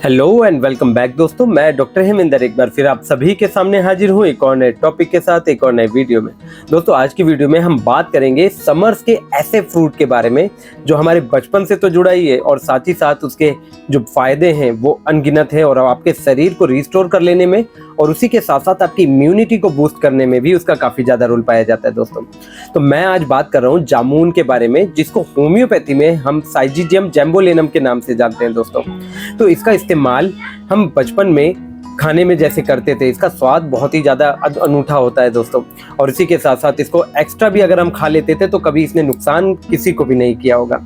Hello and welcome back दोस्तों, मैं doctor Hemendra एक बार फिर आप सभी के सामने हाजिर हूँ एक और नए टॉपिक के साथ एक और नए वीडियो में। दोस्तों आज की वीडियो में हम बात करेंगे समर्स के ऐसे फ्रूट के बारे में जो हमारे बचपन से तो जुड़ा ही है और साथ ही साथ उसके जो फायदे हैं वो अनगिनत है और आपके शरीर को रिस्टोर कर लेने में और उसी के साथ साथ आपकी इम्यूनिटी को बूस्ट करने में भी उसका काफ़ी ज़्यादा रोल पाया जाता है दोस्तों। तो मैं आज बात कर रहा हूँ जामुन के बारे में, जिसको होम्योपैथी में हम साइजिजियम जैम्बोलेनम के नाम से जानते हैं दोस्तों। तो इसका इस्तेमाल हम बचपन में खाने में जैसे करते थे, इसका स्वाद बहुत ही ज़्यादा अनूठा होता है दोस्तों। और इसी के साथ साथ इसको एक्स्ट्रा भी अगर हम खा लेते थे तो कभी इसने नुकसान किसी को भी नहीं किया होगा।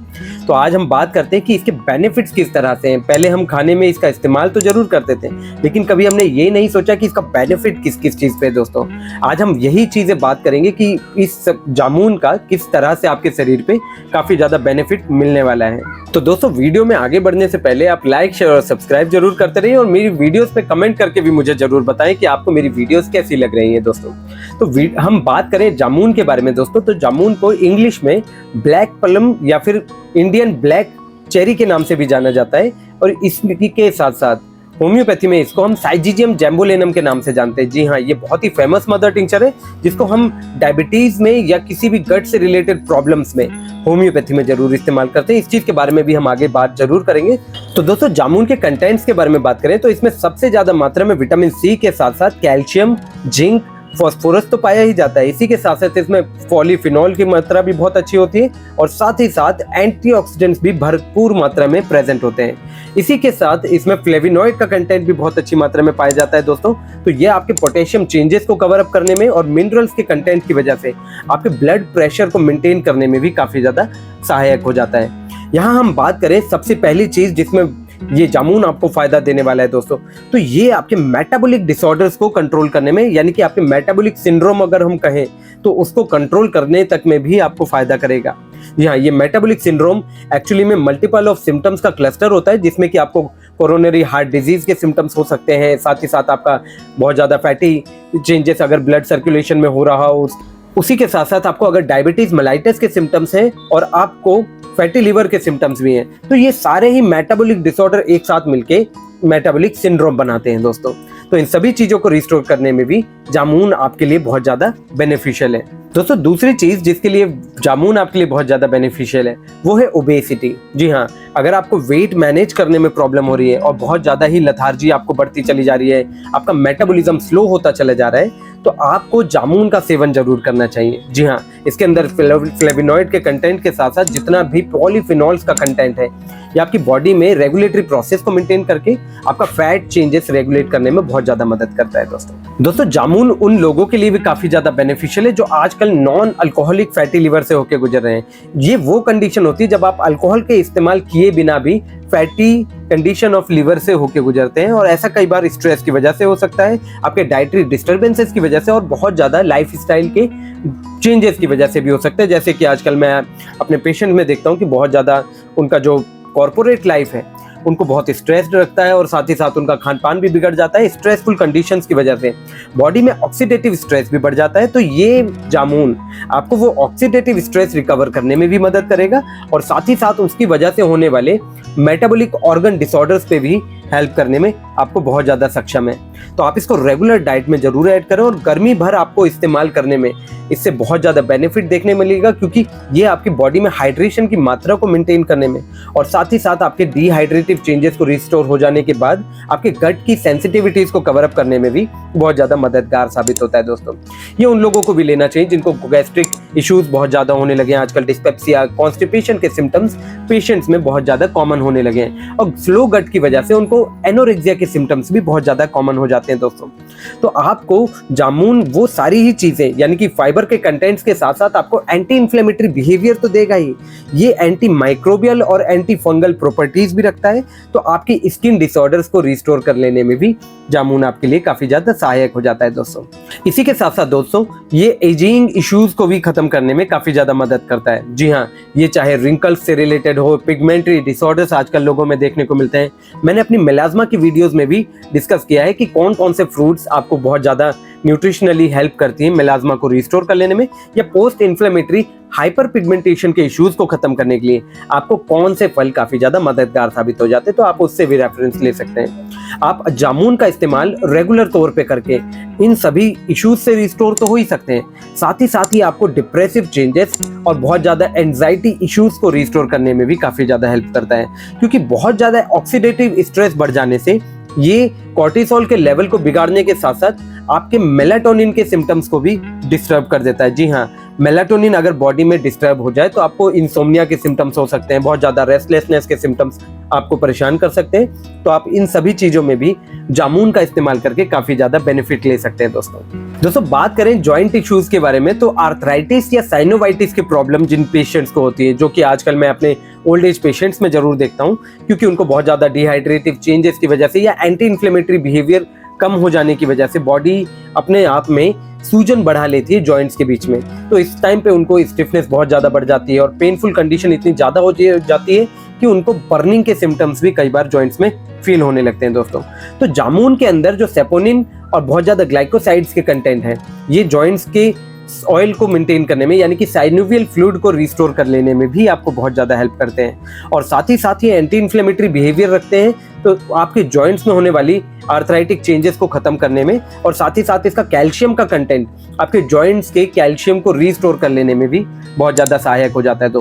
तो आज हम बात करते हैं कि इसके बेनिफिट्स किस तरह से हैं। पहले हम खाने में इसका इस्तेमाल तो जरूर करते थे, लेकिन कभी हमने ये नहीं सोचा कि इसका बेनिफिट किस किस चीज़ पे दोस्तों। आज हम यही चीज़ें बात करेंगे कि इस जामुन का किस तरह से आपके शरीर पे काफ़ी ज़्यादा बेनिफिट मिलने वाला है। तो दोस्तों वीडियो में आगे बढ़ने से पहले आप लाइक शेयर और सब्सक्राइब जरूर करते रहिए और मेरी वीडियोस पे कमेंट करके भी मुझे जरूर बताएं कि आपको मेरी वीडियोस कैसी लग रही हैं दोस्तों। तो हम बात करें जामुन के बारे में दोस्तों, तो जामुन को इंग्लिश में ब्लैक प्लम या फिर इंडियन ब्लैक चेरी के नाम से भी जाना जाता है और इसके साथ साथ होम्योपैथी में इसको हम साइजिजियम जैम्बोलेनम के नाम से जानते हैं। जी हाँ, ये बहुत ही फेमस मदर टिंचर है जिसको हम डायबिटीज में या किसी भी गट से रिलेटेड प्रॉब्लम्स में होम्योपैथी में जरूर इस्तेमाल करते हैं। इस चीज के बारे में भी हम आगे बात जरूर करेंगे। तो दोस्तों जामुन के कंटेंट्स के बारे में बात करें तो इसमें सबसे ज्यादा मात्रा में विटामिन सी के साथ साथ कैल्शियम, जिंक, फॉस्फोरस तो पाया ही जाता है। इसी के साथ साथ इसमें पॉलीफिनॉल की मात्रा भी बहुत अच्छी होती है और साथ ही साथ एंटीऑक्सीडेंट्स भी भरपूर मात्रा में प्रेजेंट होते हैं। इसी के साथ इसमें फ्लेविनॉइड का कंटेंट भी बहुत अच्छी मात्रा में पाया जाता है दोस्तों। तो ये आपके पोटेशियम चेंजेस को कवर अप करने में और मिनरल्स के कंटेंट की वजह से आपके ब्लड प्रेशर को मेंटेन करने में भी काफी ज्यादा सहायक हो जाता है। यहाँ हम बात करें सबसे पहली चीज जिसमें ये जामुन आपको फायदा देने वाला है दोस्तों, तो ये आपके मेटाबॉलिक डिसऑर्डर्स को कंट्रोल करने में, यानी कि आपके मेटाबॉलिक सिंड्रोम अगर हम कहें तो उसको कंट्रोल करने तक में भी आपको फायदा करेगा। जी हाँ, ये मेटाबॉलिक सिंड्रोम एक्चुअली में मल्टीपल ऑफ सिम्टम्स का क्लस्टर होता है जिसमें कि आपको कोरोनरी हार्ट डिजीज के सिम्टम्स हो सकते हैं, साथ ही साथ आपका बहुत ज़्यादा फैटी चेंजेस अगर ब्लड सर्कुलेशन में हो रहा हो, उसी के साथ साथ आपको अगर डायबिटीज मेलाइटिस के सिम्टम्स हैं और आपको फैटी लिवर के सिम्टम्स भी हैं, तो ये सारे ही मेटाबॉलिक डिसऑर्डर एक साथ मिलके मेटाबॉलिक सिंड्रोम बनाते हैं दोस्तों। तो इन सभी चीजों को रिस्टोर करने में भी जामुन आपके लिए बहुत ज्यादा बेनिफिशियल है दोस्तों। दूसरी चीज जिसके लिए जामुन आपके लिए बहुत ज्यादा बेनिफिशियल है वो है ओबेसिटी। जी हाँ, अगर आपको वेट मैनेज करने में प्रॉब्लम हो रही है और बहुत ज्यादा ही लेथार्जी आपको बढ़ती चली जा रही है, आपका मेटाबॉलिज्म स्लो होता चला जा रहा है, तो आपको जामुन का सेवन जरूर करना चाहिए। जी हाँ, इसके अंदर फ्लेविनॉइड के कंटेंट के साथ साथ जितना भी पॉलीफिनॉल्स का कंटेंट है, ये आपकी बॉडी में रेगुलेटरी प्रोसेस को मेंटेन करके आपका फैट चेंजेस रेगुलेट करने में बहुत ज्यादा मदद करता है दोस्तों। जामुन उन लोगों के लिए भी काफी ज्यादा बेनिफिशियल है जो आजकल नॉन अल्कोहलिक फैटी लिवर से होकर गुजर रहे हैं। ये वो कंडीशन होती है जब आप अल्कोहल के इस्तेमाल किए बिना भी फैटी कंडीशन ऑफ लिवर से होकर गुजरते हैं, और ऐसा कई बार स्ट्रेस की वजह से हो सकता है, आपके डाइटरी डिस्टर्बेंसेस की वजह से और बहुत ज्यादा लाइफस्टाइल के चेंजेस की वजह से भी हो सकते हैं। जैसे कि आजकल मैं अपने पेशेंट में देखता हूँ कि बहुत ज्यादा उनका जो कॉर्पोरेट लाइफ है उनको बहुत स्ट्रेस्ड रखता है और साथ ही साथ उनका खान पान भी बिगड़ जाता है। स्ट्रेसफुल कंडीशंस की वजह से बॉडी में ऑक्सीडेटिव स्ट्रेस भी बढ़ जाता है। तो ये जामुन आपको वो ऑक्सीडेटिव स्ट्रेस रिकवर करने में भी मदद करेगा और साथ ही साथ उसकी वजह से होने वाले मेटाबॉलिक ऑर्गन डिसऑर्डर्स पे भी हेल्प करने में आपको बहुत ज़्यादा सक्षम है। तो आप इसको रेगुलर डाइट में जरूर ऐड करें और गर्मी भर आपको इस्तेमाल करने में इससे बहुत ज़्यादा बेनिफिट देखने मिलेगा, क्योंकि ये आपकी बॉडी में हाइड्रेशन की मात्रा को मेंटेन करने में और साथ ही साथ आपके डिहाइड्रेटिव चेंजेस को रिस्टोर हो जाने के बाद आपके गट की सेंसिटिविटीज को कवर अप करने में भी बहुत ज़्यादा मददगार साबित होता है दोस्तों। ये उन लोगों को भी लेना चाहिए जिनको गैस्ट्रिक इश्यूज बहुत ज़्यादा होने लगे हैं आजकल, डिस्पेप्सिया, कॉन्स्टिपेशन के सिम्टम्स पेशेंट्स में बहुत ज़्यादा कॉमन होने लगे हैं और स्लो गट की वजह से उनको एनोरेक्सिया के सिम्टम्स भी बहुत ज़्यादा कॉमन हो जाते हैं दोस्तों। तो आपको जामुन वो सारी ही चीज़ें, यानी कि फाइबर के कंटेंट्स के साथ साथ आपको एंटी इन्फ्लेमेटरी बिहेवियर तो देगा ही, ये एंटी माइक्रोबियल और एंटी फंगल प्रॉपर्टीज भी रखता है। तो आपकी स्किन डिसऑर्डर्स को रिस्टोर कर लेने में भी जामुन आपके लिए काफी ज्यादा सहायक हो जाता है दोस्तों। इसी के साथ साथ दोस्तों ये एजिंग इश्यूज को भी खत्म करने में काफी ज्यादा मदद करता है। जी हाँ, ये चाहे रिंकल्स से रिलेटेड हो, पिगमेंटरी डिसऑर्डर्स आजकल लोगों में देखने को मिलते हैं। मैंने अपनी मेलाज्मा की वीडियोस में भी डिस्कस किया है कि कौन कौन से फ्रूट्स आपको बहुत ज्यादा न्यूट्रिशनली हेल्प करती है मेलाज्मा को रिस्टोर कर लेने में या पोस्ट इन्फ्लेमेटरी हाइपर पिगमेंटेशन के इश्यूज को खत्म करने के लिए आपको कौन से फल काफी ज्यादा मददगार साबित हो जाते हैं, तो आप उससे भी रेफरेंस ले सकते हैं। आप जामुन का इस्तेमाल रेगुलर तौर पे करके इन सभी इश्यूज से रिस्टोर तो हो ही सकते हैं, साथ ही आपको डिप्रेसिव चेंजेस और बहुत ज्यादा एंजाइटी इश्यूज को रिस्टोर करने में भी काफी ज्यादा हेल्प करता है, क्योंकि बहुत ज्यादा ऑक्सीडेटिव स्ट्रेस बढ़ जाने से ये कॉर्टिसोल के लेवल को बिगाड़ने के साथ साथ आपके मेलाटोनिन के सिम्टम्स को भी डिस्टर्ब कर देता है। जी हाँ, मेलाटोनिन अगर बॉडी में डिस्टर्ब हो जाए तो आपको इंसोम्निया के सिम्टम्स हो सकते हैं, बहुत ज्यादा रेस्टलेसनेस के सिम्टम्स आपको परेशान कर सकते हैं। तो आप इन सभी चीजों में भी जामुन का इस्तेमाल करके काफी ज्यादा बेनिफिट ले सकते हैं। दोस्तों बात करें जॉइंट इश्यूज के बारे में, तो आर्थराइटिस या साइनोवाइटिस की प्रॉब्लम जिन पेशेंट्स को होती है, जो कि आजकल मैं अपने ओल्ड एज पेशेंट्स में जरूर देखता हूँ, क्योंकि उनको बहुत ज्यादा डिहाइड्रेटिव चेंजेस की वजह से या एंटी इन्फ्लेमेटरी बिहेवियर कम हो जाने की वजह से बॉडी अपने आप में सूजन बढ़ा लेती है जॉइंट्स के बीच में। तो इस टाइम पे उनको स्टिफनेस बहुत ज्यादा बढ़ जाती है और पेनफुल कंडीशन इतनी ज्यादा हो जाती है कि उनको बर्निंग के सिम्टम्स भी कई बार जॉइंट्स में फील होने लगते हैं। दोस्तों तो जामुन के अंदर जो सेपोनिन और बहुत ज्यादा ग्लाइकोसाइड्स के कंटेंट है, ये जॉइंट्स के ऑयल को मेंटेन करने में यानी कि साइनोवियल फ्लूइड को रिस्टोर कर लेने में भी आपको बहुत ज्यादा हेल्प करते हैं, और साथ ही एंटी इन्फ्लेमेटरी बिहेवियर रखते हैं, तो आपके जॉइंट्स में होने वाली आर्थराइटिक चेंजेस को खत्म करने में, और साथ ही साथ इसका कैल्शियम का कंटेंट आपके जॉइंट्स के कैल्शियम को रिस्टोर कर लेने में भी बहुत ज्यादा सहायक हो जाता है।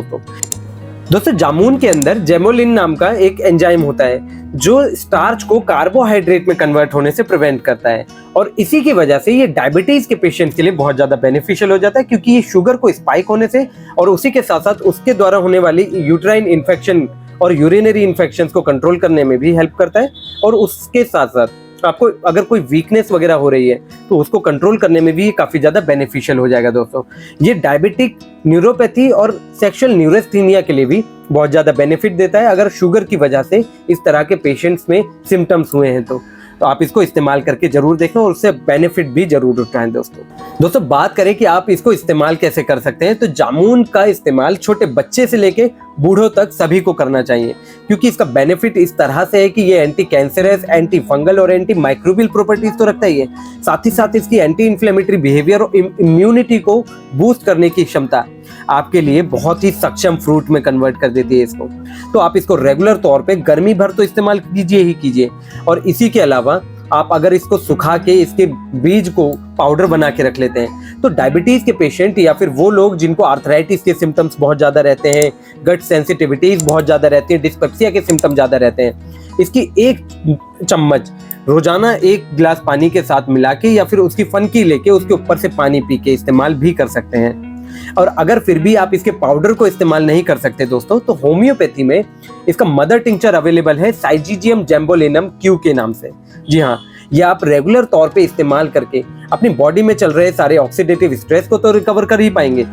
दोस्तों जामुन के अंदर जेमोलिन नाम का एक एंजाइम होता है जो स्टार्च को कार्बोहाइड्रेट में कन्वर्ट होने से प्रिवेंट करता है, और इसी की वजह से ये डायबिटीज के पेशेंट्स के लिए बहुत ज्यादा बेनिफिशियल हो जाता है, क्योंकि ये शुगर को स्पाइक होने से और उसी के साथ साथ उसके द्वारा होने वाली यूट्राइन इन्फेक्शन और यूरिनरी इन्फेक्शंस को कंट्रोल करने में भी हेल्प करता है, और उसके साथ साथ आपको अगर कोई वीकनेस वगैरह हो रही है तो उसको कंट्रोल करने में भी काफी ज्यादा बेनिफिशियल हो जाएगा। दोस्तों ये डायबिटिक न्यूरोपैथी और सेक्सुअल न्यूरोस्थीनिया के लिए भी बहुत ज्यादा बेनिफिट देता है, अगर शुगर की वजह से इस तरह के पेशेंट्स में सिम्टम्स हुए हैं तो आप इसको इस्तेमाल करके जरूर देखें और उससे बेनिफिट भी जरूर उठाएं। दोस्तों बात करें कि आप इसको इस्तेमाल कैसे कर सकते हैं, तो जामुन का इस्तेमाल छोटे बच्चे से लेके बूढ़ों तक सभी को करना चाहिए, क्योंकि इसका बेनिफिट इस तरह से है कि ये एंटी कैंसरस, एंटी फंगल और एंटी माइक्रोबियल प्रॉपर्टीज तो रखता ही है, साथ ही साथ इसकी एंटी इन्फ्लेमेटरी बिहेवियर और इम्यूनिटी को बूस्ट करने की क्षमता आपके लिए बहुत ही सक्षम फ्रूट में कन्वर्ट कर देती है इसको। तो आप इसको रेगुलर तौर पे गर्मी भर तो इस्तेमाल कीजिए, और इसी के अलावा आप अगर इसको सुखा के इसके बीज को पाउडर बना के रख लेते हैं, तो डायबिटीज के पेशेंट या फिर वो लोग जिनको आर्थराइटिस के सिम्टम्स बहुत ज्यादा रहते हैं, गट सेंसिटिविटीज बहुत ज्यादा रहती है, डिस्पेप्सिया के सिम्टम ज्यादा रहते हैं, इसकी एक चम्मच रोजाना एक गिलास पानी के साथ मिला के या फिर उसकी फनकी लेके उसके ऊपर से पानी पी के इस्तेमाल भी कर सकते हैं। और अगर फिर भी आप इसके पाउडर को इस्तेमाल नहीं कर सकते दोस्तों, तो होम्योपैथी में इसका मदर टिंचर अवेलेबल है साइजीजियम जैम्बोलेनम क्यू के नाम से। जी हाँ, ये आप रेगुलर तौर पे इस्तेमाल करके अपनी बॉडी में चल रहे सारे ऑक्सीडेटिव स्ट्रेस को तो रिकवर कर ही पाएंगे,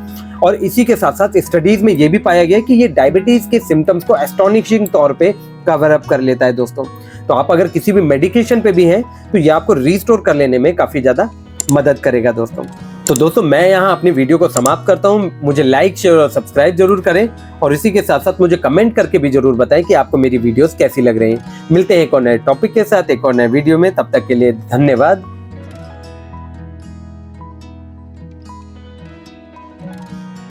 और इसी के साथ साथ स्टडीज में ये भी पाया गया कि ये डायबिटीज के सिम्टम्स को एस्टोनिशिंग तौर पे कवर अप कर लेता है। दोस्तों तो आप अगर किसी भी मेडिकेशन पे भी हैं तो ये आपको रिस्टोर कर लेने में काफी ज्यादा मदद करेगा। दोस्तों मैं यहाँ अपनी वीडियो को समाप्त करता हूँ। मुझे लाइक, शेयर और सब्सक्राइब जरूर करें, और इसी के साथ साथ मुझे कमेंट करके भी जरूर बताएं कि आपको मेरी वीडियोस कैसी लग रही हैं। मिलते हैं एक और नए टॉपिक के साथ एक और नए वीडियो में, तब तक के लिए धन्यवाद।